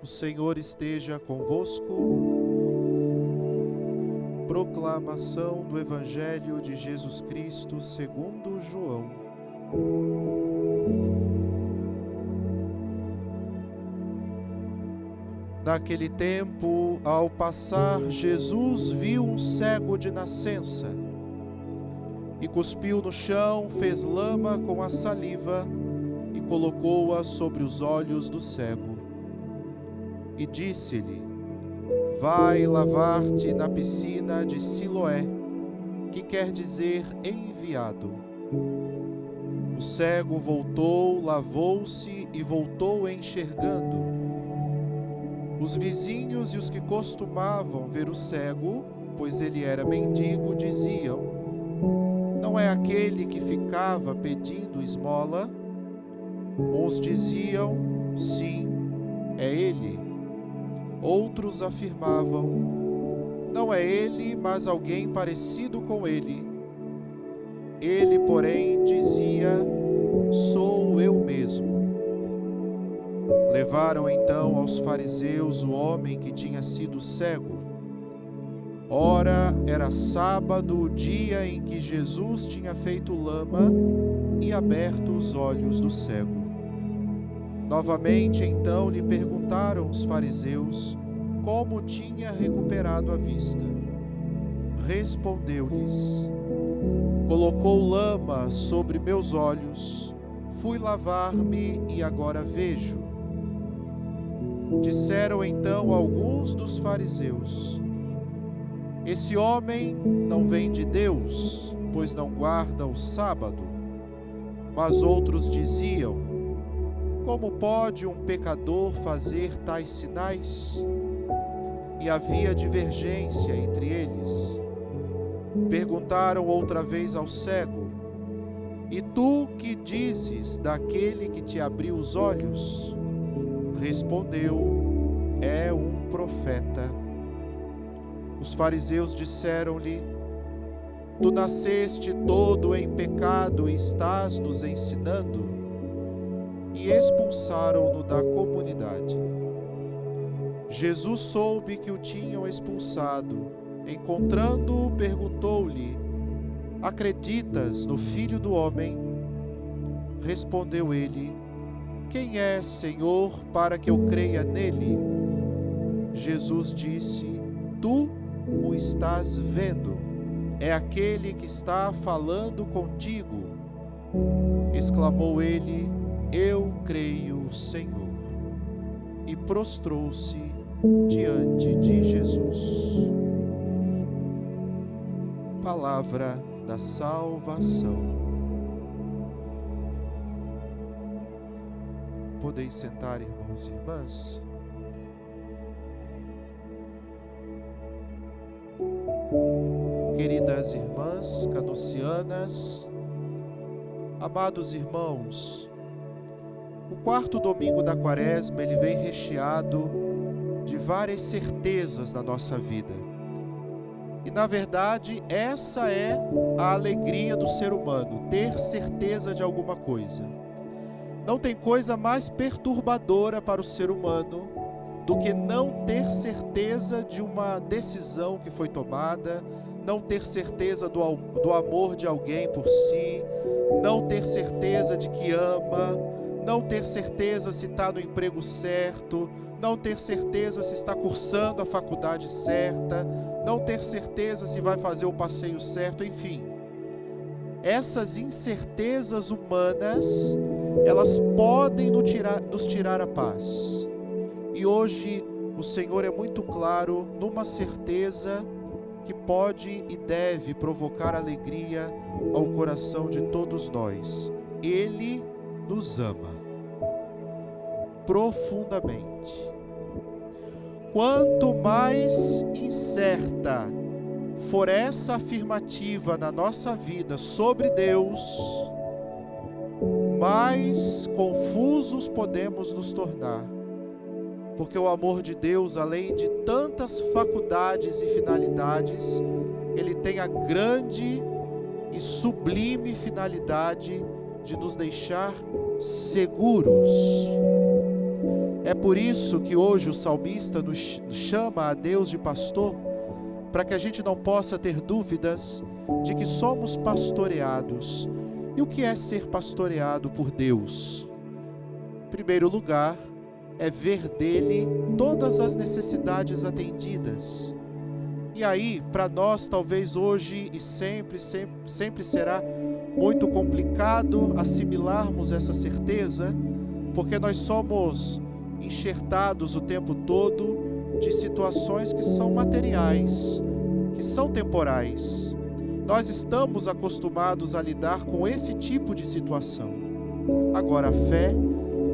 O Senhor esteja convosco. Proclamação do Evangelho de Jesus Cristo segundo João. Naquele tempo, ao passar, Jesus viu um cego de nascença e cuspiu no chão, fez lama com a saliva e colocou-a sobre os olhos do cego. E disse-lhe: vai lavar-te na piscina de Siloé, que quer dizer enviado. O cego voltou, lavou-se e voltou enxergando. Os vizinhos e os que costumavam ver o cego, pois ele era mendigo, diziam: não é aquele que ficava pedindo esmola? Uns diziam: sim, é ele. Outros afirmavam: não é ele, mas alguém parecido com ele. Ele, porém, dizia: sou eu mesmo. Levaram então aos fariseus o homem que tinha sido cego. Ora, era sábado, o dia em que Jesus tinha feito lama e aberto os olhos do cego. Novamente, então, lhe perguntaram os fariseus como tinha recuperado a vista. Respondeu-lhes: colocou lama sobre meus olhos, fui lavar-me e agora vejo. Disseram então alguns dos fariseus: esse homem não vem de Deus, pois não guarda o sábado. Mas outros diziam: como pode um pecador fazer tais sinais? E havia divergência entre eles. Perguntaram outra vez ao cego: e tu que dizes daquele que te abriu os olhos? Respondeu: é um profeta. Os fariseus disseram-lhe: tu nasceste todo em pecado e estás nos ensinando? E expulsaram-no da comunidade. Jesus soube que o tinham expulsado. Encontrando-o, perguntou-lhe: acreditas no Filho do Homem? Respondeu ele: quem é, Senhor, para que eu creia nele? Jesus disse: tu o estás vendo, é aquele que está falando contigo. Exclamou ele: eu creio, Senhor. E prostrou-se diante de Jesus. Palavra da salvação. Podeis sentar, irmãos e irmãs. Queridas irmãs canossianas, amados irmãos, o quarto domingo da Quaresma, ele vem recheado de várias certezas na nossa vida. E, na verdade, essa é a alegria do ser humano, ter certeza de alguma coisa. Não tem coisa mais perturbadora para o ser humano do que não ter certeza de uma decisão que foi tomada, não ter certeza do amor de alguém por si, não ter certeza de que ama, não ter certeza se está no emprego certo, não ter certeza se está cursando a faculdade certa, não ter certeza se vai fazer o passeio certo, enfim. Essas incertezas humanas, elas podem nos tirar a paz. E hoje o Senhor é muito claro numa certeza que pode e deve provocar alegria ao coração de todos nós. Ele nos ama profundamente. Quanto mais incerta for essa afirmativa na nossa vida sobre Deus, mais confusos podemos nos tornar. Porque o amor de Deus, além de tantas faculdades e finalidades, ele tem a grande e sublime finalidade de nos deixar seguros. É por isso que hoje o salmista nos chama a Deus de pastor, para que a gente não possa ter dúvidas de que somos pastoreados. E o que é ser pastoreado por Deus? Em primeiro lugar, é ver dele todas as necessidades atendidas. E aí, para nós, talvez hoje e sempre será muito complicado assimilarmos essa certeza, porque nós somos enxertados o tempo todo de situações que são materiais, que são temporais. Nós estamos acostumados a lidar com esse tipo de situação. Agora, a fé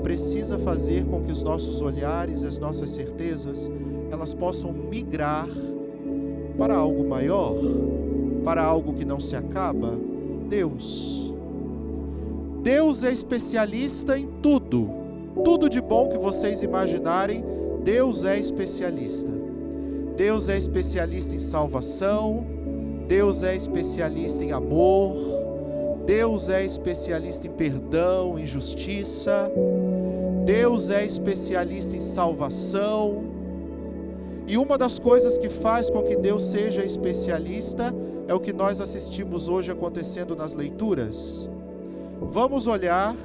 precisa fazer com que os nossos olhares, as nossas certezas, elas possam migrar para algo maior, para algo que não se acaba. Deus. Deus é especialista em tudo. Tudo de bom que vocês imaginarem, Deus é especialista. Deus é especialista em salvação, Deus é especialista em amor, Deus é especialista em perdão, em justiça, Deus é especialista em salvação. E uma das coisas que faz com que Deus seja especialista é o que nós assistimos hoje acontecendo nas leituras. Vamos olhar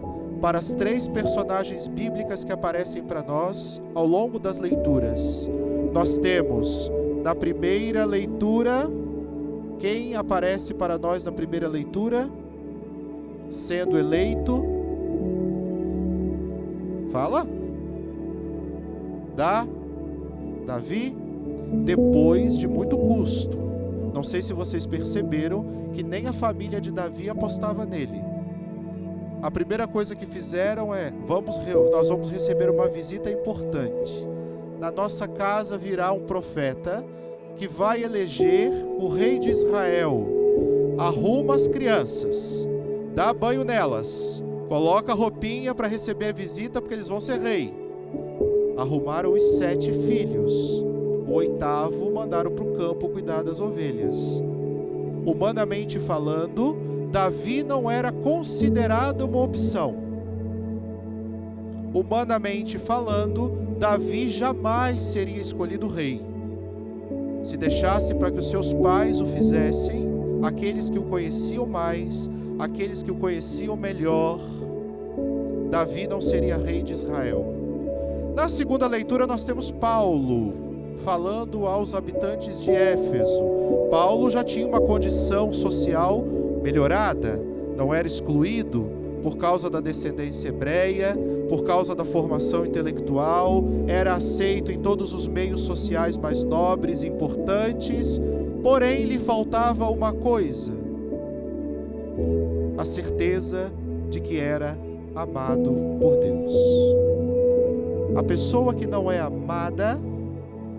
para as 3 personagens bíblicas que aparecem para nós ao longo das leituras. Nós temos, na primeira leitura, quem aparece para nós na primeira leitura? Sendo eleito, fala? Davi, depois de muito custo. Não sei se vocês perceberam que nem a família de Davi apostava nele. A primeira coisa que fizeram é, nós vamos receber uma visita importante. Na nossa casa virá um profeta que vai eleger o rei de Israel. Arruma as crianças, dá banho nelas, coloca a roupinha para receber a visita, porque eles vão ser rei. Arrumaram os 7 filhos. O 8º mandaram para o campo cuidar das ovelhas. Humanamente falando, Davi não era considerado uma opção. Humanamente falando, Davi jamais seria escolhido rei. Se deixasse para que os seus pais o fizessem, aqueles que o conheciam mais, aqueles que o conheciam melhor, Davi não seria rei de Israel. Na segunda leitura nós temos Paulo, falando aos habitantes de Éfeso. Paulo já tinha uma condição social melhorada, não era excluído por causa da descendência hebreia, por causa da formação intelectual, era aceito em todos os meios sociais mais nobres e importantes, porém lhe faltava uma coisa: a certeza de que era amado por Deus. A pessoa que não é amada,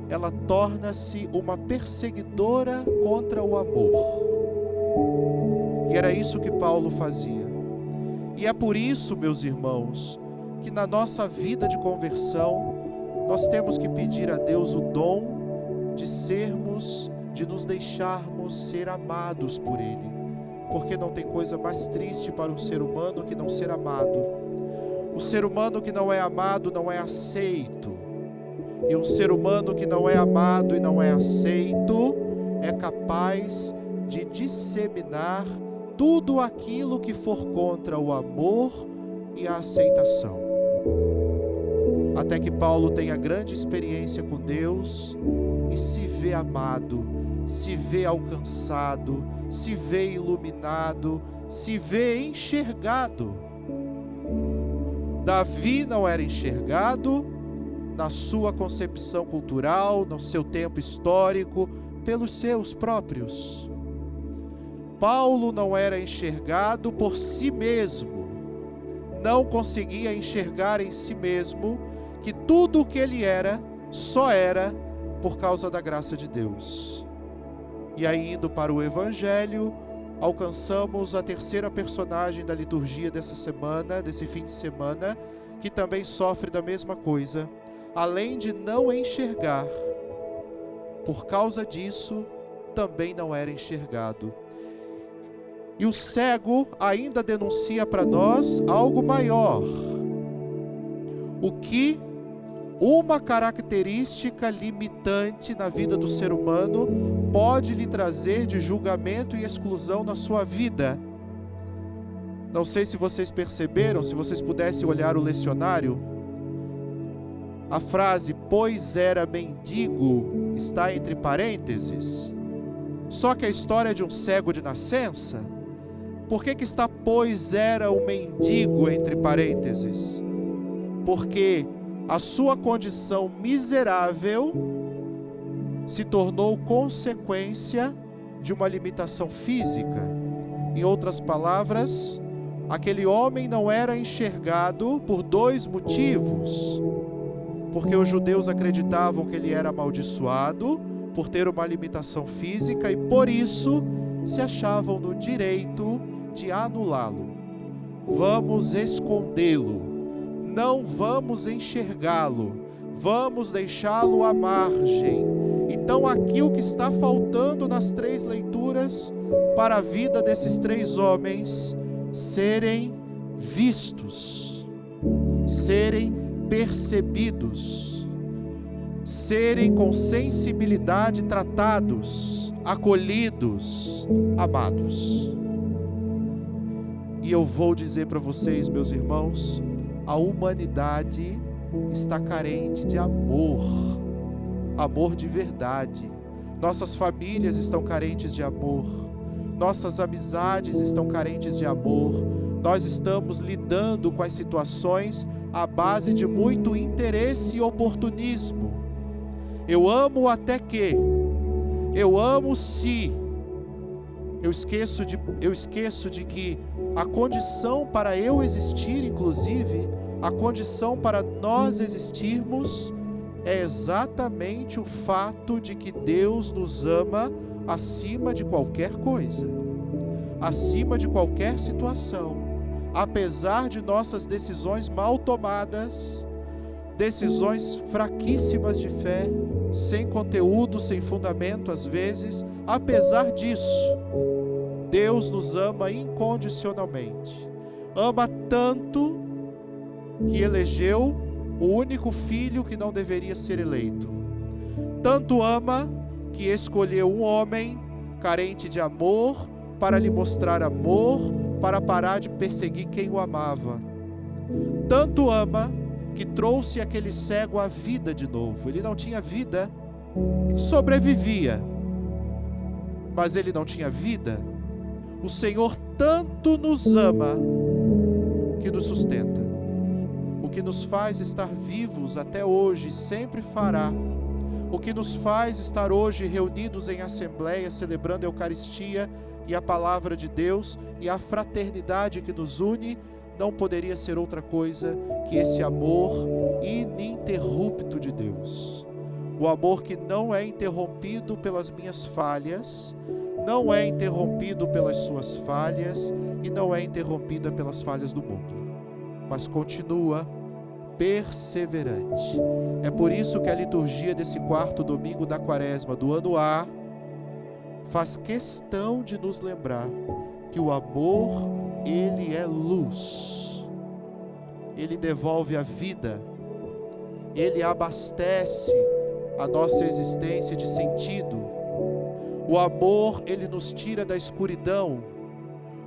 ela torna-se uma perseguidora contra o amor. E era isso que Paulo fazia. E é por isso, meus irmãos, que na nossa vida de conversão, nós temos que pedir a Deus o dom de nos deixarmos ser amados por Ele. Porque não tem coisa mais triste para um ser humano que não ser amado. O ser humano que não é amado não é aceito. E um ser humano que não é amado e não é aceito é capaz de disseminar tudo aquilo que for contra o amor e a aceitação. Até que Paulo tenha grande experiência com Deus e se vê amado, se vê alcançado, se vê iluminado, se vê enxergado. Davi não era enxergado na sua concepção cultural, no seu tempo histórico, pelos seus próprios. Paulo não era enxergado por si mesmo, não conseguia enxergar em si mesmo que tudo o que ele era, só era por causa da graça de Deus. E aí, indo para o Evangelho, alcançamos a terceira personagem da liturgia dessa semana, desse fim de semana, que também sofre da mesma coisa. Além de não enxergar, por causa disso, também não era enxergado. E o cego ainda denuncia para nós algo maior. O que uma característica limitante na vida do ser humano pode lhe trazer de julgamento e exclusão na sua vida. Não sei se vocês perceberam, se vocês pudessem olhar o lecionário, a frase, pois era mendigo, está entre parênteses. Só que a história de um cego de nascença, por que está pois era um mendigo entre parênteses? Porque a sua condição miserável se tornou consequência de uma limitação física. Em outras palavras, aquele homem não era enxergado por dois motivos. Porque os judeus acreditavam que ele era amaldiçoado por ter uma limitação física e por isso se achavam no direito de anulá-lo. Vamos escondê-lo, não vamos enxergá-lo, vamos deixá-lo à margem. Então aqui o que está faltando nas três leituras para a vida desses três homens serem vistos, serem percebidos, serem com sensibilidade tratados, acolhidos, amados. E eu vou dizer para vocês, meus irmãos, a humanidade está carente de amor, amor de verdade. Nossas famílias estão carentes de amor, nossas amizades estão carentes de amor. Nós estamos lidando com as situações à base de muito interesse e oportunismo. Eu amo até que, eu amo se, eu esqueço de que a condição para eu existir, inclusive, a condição para nós existirmos, é exatamente o fato de que Deus nos ama acima de qualquer coisa, acima de qualquer situação. Apesar de nossas decisões mal tomadas, decisões fraquíssimas de fé, sem conteúdo, sem fundamento às vezes, apesar disso, Deus nos ama incondicionalmente. Ama tanto que elegeu o único filho que não deveria ser eleito. Tanto ama que escolheu um homem carente de amor para lhe mostrar amor, para parar de perseguir quem o amava. Tanto ama que trouxe aquele cego à vida de novo. Ele não tinha vida, ele sobrevivia, mas ele não tinha vida. O Senhor tanto nos ama que nos sustenta. O que nos faz estar vivos até hoje, sempre fará. O que nos faz estar hoje reunidos em assembleia, celebrando a Eucaristia e a Palavra de Deus e a fraternidade que nos une, não poderia ser outra coisa que esse amor ininterrupto de Deus. O amor que não é interrompido pelas minhas falhas, não é interrompido pelas suas falhas e não é interrompida pelas falhas do mundo, mas continua perseverante. É por isso que a liturgia desse quarto domingo da Quaresma do ano A faz questão de nos lembrar que o amor, ele é luz, ele devolve a vida, ele abastece a nossa existência de sentido. O amor, ele nos tira da escuridão.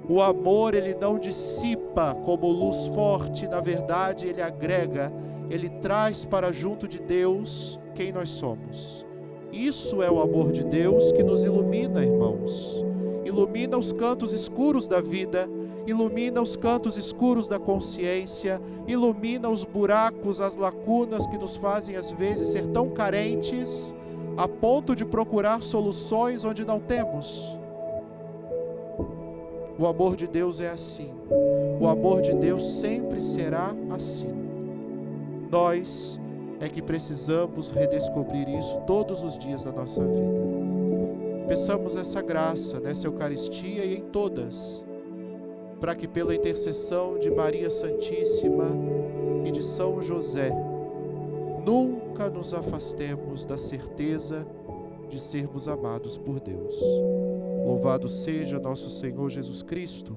O amor, ele não dissipa como luz forte, na verdade, ele agrega, ele traz para junto de Deus quem nós somos. Isso é o amor de Deus que nos ilumina, irmãos. Ilumina os cantos escuros da vida, ilumina os cantos escuros da consciência, ilumina os buracos, as lacunas que nos fazem às vezes ser tão carentes, a ponto de procurar soluções onde não temos. O amor de Deus é assim. O amor de Deus sempre será assim. Nós é que precisamos redescobrir isso todos os dias da nossa vida. Peçamos essa graça nessa Eucaristia e em todas, para que pela intercessão de Maria Santíssima e de São José, nunca nos afastemos da certeza de sermos amados por Deus. Louvado seja nosso Senhor Jesus Cristo.